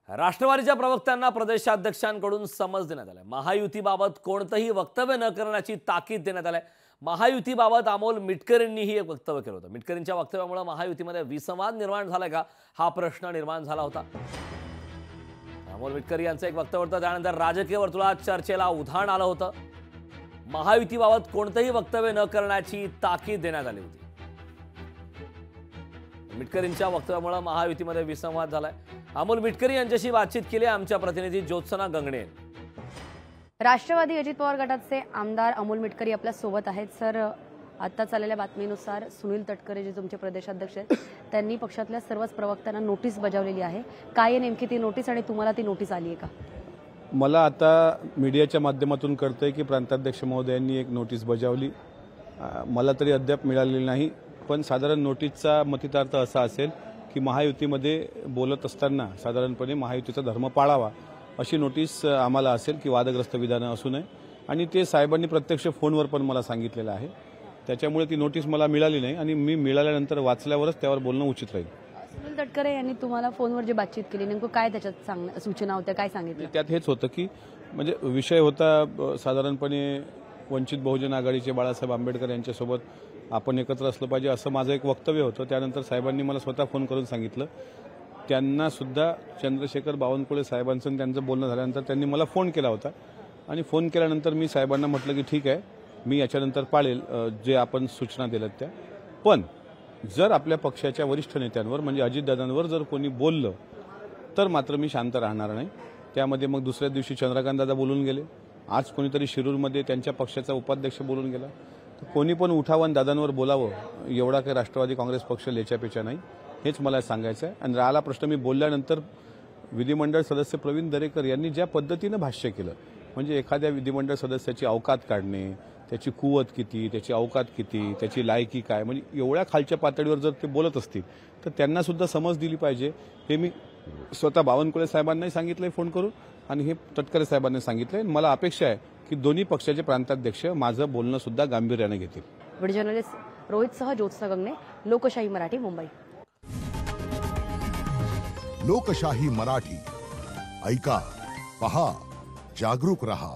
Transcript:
राष्ट्रवादीच्या प्रवक्त्यांना प्रदेशाध्यक्षांकडून समज देण्यात आलाय। महायुतीबाबत कोणतेही वक्तव्य न करण्याची ताकीद देण्यात आली। महायुतीबाबत अमोल मिटकर यांनीही एक वक्तव्य केलं होतं। मिटकरींच्या वक्तव्यामुळे महायुतीमध्ये विसंवाद निर्माण झालाय का, हा प्रश्न निर्माण झाला होता। अमोल मिटकर यांचं एक वक्तव्य होतं, त्यानंतर राजकीय वर्तुळात चर्चेला उधाण आलं होतं। महायुतीबाबत कोणतेही वक्तव्य न करण्याची ताकीद देण्यात आली होती। मिटकरींच्या वक्तव्यामुळे महायुतीमध्ये विसंवाद झालाय। अमोल मिटकरी यांच्याशी बातचीत केली आमच्या प्रतिनिधी ज्योत्सना गंगणे। राष्ट्रवादी अजित पवार गटाचे आमदार अमोल मिटकरी आपल्या सोबत आहेत। सर, आता चाललेल्या बातमीनुसार सुनील तटकरे जे तुमचे प्रदेशाध्यक्ष आहेत त्यांनी पक्षातल्या सर्वच प्रवक्त्यांना नोटीस बजावलेली आहे। काय आहे नेमकी ती नोटीस आणि तुम्हाला ती नोटीस आली आहे का? मला आता मीडियाच्या माध्यमातून कळतंय की प्रांताध्यक्ष महोदयांनी एक नोटीस बजावली। मला तरी अद्याप मिळालेली नाही, पण साधारण नोटीसचा मतितार्थ असा असेल की महायुतीमध्ये बोलत असताना साधारणपणे महायुतीचा धर्म पाळावा अशी नोटीस आम्हाला असेल की वादग्रस्त विधानं असू नये, आणि ते साहेबांनी प्रत्यक्ष फोनवर पण मला सांगितलेलं आहे। त्याच्यामुळे ती नोटीस मला मिळाली नाही आणि मी मिळाल्यानंतर वाचल्यावरच त्यावर बोलणं उचित राहील। सुनील तटकरे यांनी तुम्हाला फोनवर जे बातचीत केली नेमकं काय त्याच्यात सूचना होत्या, काय सांगितलं? त्यात हेच होतं की म्हणजे विषय होता साधारणपणे वंचित बहुजन आघाडीचे बाळासाहेब आंबेडकर यांच्यासोबत आपण एकत्र असलं पाहिजे असं माझं एक वक्तव्य होतं। त्यानंतर साहेबांनी मला स्वतः फोन करून सांगितलं। त्यांना सुद्धा चंद्रशेखर बावनकुळे साहेबांचं त्यांचं बोलणं झाल्यानंतर त्यांनी मला फोन केला होता, आणि फोन केल्यानंतर मी साहेबांना म्हटलं की ठीक आहे, मी याच्यानंतर पाळेल जे आपण सूचना दिल्यात त्या। पण जर आपल्या पक्षाच्या वरिष्ठ नेत्यांवर म्हणजे अजितदादांवर जर कोणी बोललं तर मात्र मी शांत राहणार नाही। त्यामध्ये मग दुसऱ्या दिवशी चंद्रकांत दादा बोलून गेले, आज कोणीतरी शिरूरमध्ये त्यांच्या पक्षाचा उपाध्यक्ष बोलून गेला। तर कोणी पण उठावन दादांवर बोलावं एवढा काही राष्ट्रवादी काँग्रेस पक्ष लेच्यापेच्या नाही, हेच मला सांगायचं आहे। आणि राहिला प्रश्न मी बोलल्यानंतर विधिमंडळ सदस्य प्रवीण दरेकर यांनी ज्या पद्धतीनं भाष्य केलं, म्हणजे एखाद्या विधिमंडळ सदस्याची अवकात काढणे, त्याची कुवत किती, त्याची अवकात किती, त्याची लायकी काय, म्हणजे एवढ्या खालच्या पातळीवर जर ते बोलत असतील तर त्यांना सुद्धा समज दिली पाहिजे। हे मी स्वतः बावनकुळे साहेबांनाही सांगितलंय फोन करून, आणि हे तटकरे साहेबांनी सांगितलंय। मला अपेक्षा आहे की दोन्ही पक्षाचे प्रांताध्यक्ष माझं बोलणं सुद्धा गांभीर्याने घेतील। व्हिडिओ जर्नलिस्ट रोहितसह ज्योत्सना गंगणे, लोकशाही मराठी, मुंबई। लोकशाही मराठी, ऐका, पहा, जागरूक रहा।